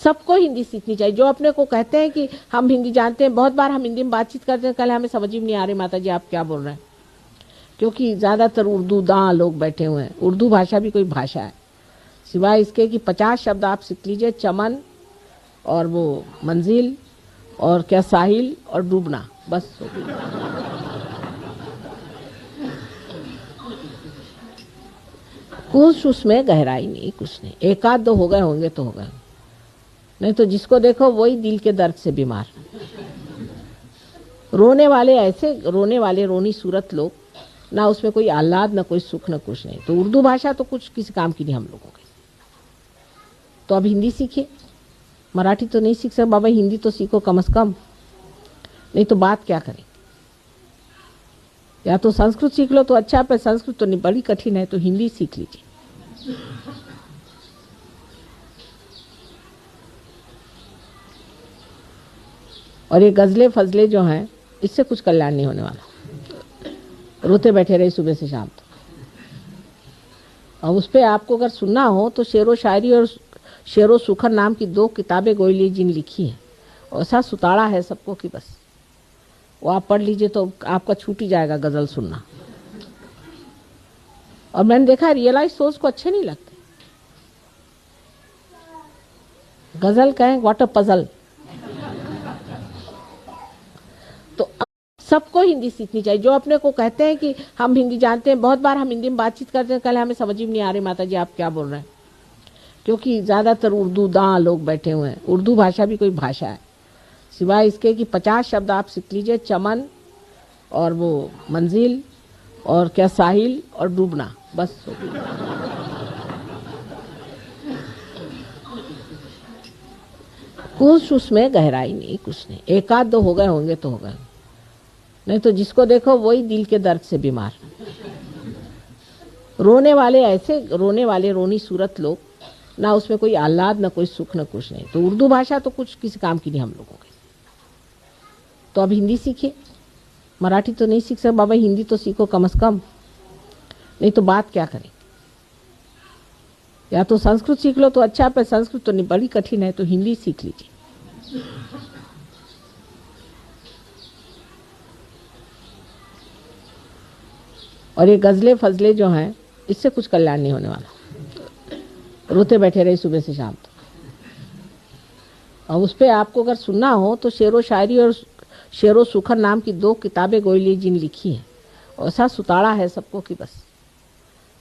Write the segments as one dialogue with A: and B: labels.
A: सबको हिंदी सीखनी चाहिए। जो अपने को कहते हैं कि हम हिंदी जानते हैं, बहुत बार हम हिंदी में बातचीत करते हैं, कल हमें समझ ही नहीं आ रही माता जी आप क्या बोल रहे हैं, क्योंकि ज़्यादातर उर्दू दां लोग बैठे हुए हैं। उर्दू भाषा भी कोई भाषा है, सिवाय इसके कि 50 शब्द आप सीख लीजिए, चमन और वो मंजिल और क्या साहिल और डूबना, बस हो गई। कुछ उसमें गहराई नहीं, कुछ नहीं, एक आध दो हो गए होंगे तो हो गए, नहीं तो जिसको देखो वही दिल के दर्द से बीमार। रोने वाले ऐसे रोने वाले रोनी सूरत लोग, ना उसमें कोई आह्लाद, ना कोई सुख, ना कुछ नहीं। तो उर्दू भाषा तो कुछ किसी काम की नहीं हम लोगों की। तो अब हिंदी सीखिए, मराठी तो नहीं सीख सकते बाबा, हिंदी तो सीखो कम से कम, नहीं तो बात क्या करें। या तो संस्कृत सीख लो तो अच्छा, पर संस्कृत तो नहीं, बड़ी कठिन है, तो हिंदी सीख लीजिए। और ये गजले फजले जो हैं, इससे कुछ कल्याण नहीं होने वाला, रोते बैठे रहे सुबह से शाम तक। और उस पर आपको अगर सुनना हो तो शेरो शायरी और शेरो सुखर नाम की 2 किताबें गोयली जी ने लिखी हैं, ऐसा सुताड़ा है सबको कि बस वो आप पढ़ लीजिए तो आपका छूट ही जाएगा गजल सुनना। और मैंने देखा रियलाइज सोच को अच्छे नहीं लगते, गजल कहें व्हाट अ पजल। तो सबको हिंदी सीखनी चाहिए। जो अपने को कहते हैं कि हम हिंदी जानते हैं, बहुत बार हम हिंदी में बातचीत करते हैं, कल हमें समझ ही नहीं आ रही माता जी आप क्या बोल रहे हैं, क्योंकि ज़्यादातर उर्दू दां लोग बैठे हुए हैं। उर्दू भाषा भी कोई भाषा है, सिवाय इसके कि 50 शब्द आप सीख लीजिए, चमन और वो मंजिल और क्या साहिल और डूबना, बस हो गई। कुछ उसमें गहराई नहीं, कुछ नहीं, एक आध दो हो गए होंगे तो हो गए, नहीं तो जिसको देखो वही दिल के दर्द से बीमार। रोने वाले ऐसे रोने वाले रोनी सूरत लोग, ना उसमें कोई आह्लाद, ना कोई सुख, ना कुछ नहीं। तो उर्दू भाषा तो कुछ किसी काम की नहीं हम लोगों की। तो अब हिंदी सीखिए, मराठी तो नहीं सीख सकते बाबा, हिंदी तो सीखो कम से कम, नहीं तो बात क्या करें। या तो संस्कृत सीख लो तो अच्छा, पर संस्कृत तो नहीं, बड़ी कठिन है, तो हिंदी सीख लीजिए। और ये गजले फजले जो हैं, इससे कुछ कल्याण नहीं होने वाला, रोते बैठे रहे सुबह से शाम तक। और उस पर आपको अगर सुनना हो तो शेरो शायरी और शेरो सुखर नाम की 2 किताबें गोयली जी ने लिखी हैं, ऐसा सुताड़ा है सबको कि बस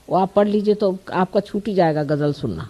A: वो आप पढ़ लीजिए तो आपका छूट ही जाएगा गजल सुनना।